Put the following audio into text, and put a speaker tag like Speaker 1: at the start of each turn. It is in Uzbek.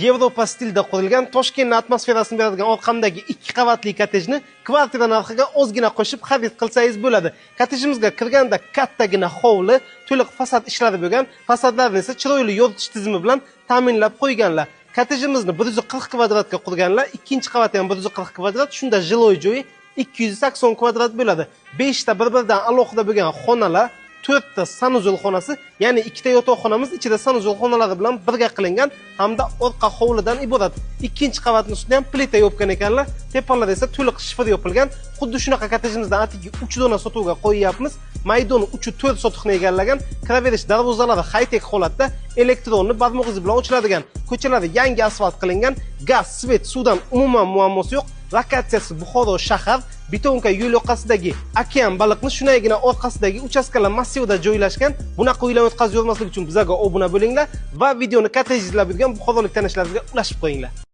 Speaker 1: Yevropa stilida qurilgan Toshkentning atmosferasini beradigan orqamdagi 2 qavatli kottejni kvartira narxiga ozgina qo'shib xarid qilsangiz bo'ladi. Kottejimizga kirganda kattagina hovli, to'liq fasad ishlari bo'lgan, fasadlarni esa chiroyli yoritish tizimi bilan ta'minlab qo'yganlar. Kottejimizni 140 kvadratga qurganlar, ikkinchi qavati ham 140 kvadrat, shunda jiloy joyi 280 kvadrat bo'ladi. 5 ta bir-biridan alohida bo'lgan xonalar, 4 ta sanuzul xonasi, ya'ni 2 ta yotoqxonamiz ichida sanuzul xonalari bilan birga qilingan hamda orqa hovlidan iborat. Ikkinchi qavatning ustida ham plita yopgan ekanlar, tepalarda esa to'liq shifr yopilgan. Xuddi shunaqa kottejimizdan atigi 3 dona sotuvga qo'yyapmiz. Maydoni 3-4 sotixni egallagan, kiraverish darvozalari high-tech holatda, elektronni barmoq izi bilan ochiladigan, ko'chalari yangi asfalt qilingan, gaz, svet, suvdan umuman muammosi yo'q. Lokatsiyasi Buxoro shahar, Betonka yo'l yoqasidagi okean baliqni shunaygina orqasidagi uchastkalar massivida joylashgan. Bunaqa uylarni o'tkazib yurmaslik uchun bizga obuna bo'linglar va videoni kottej izlab yurgan buxorolik tanishlaringizga ulashib qo'yinglar.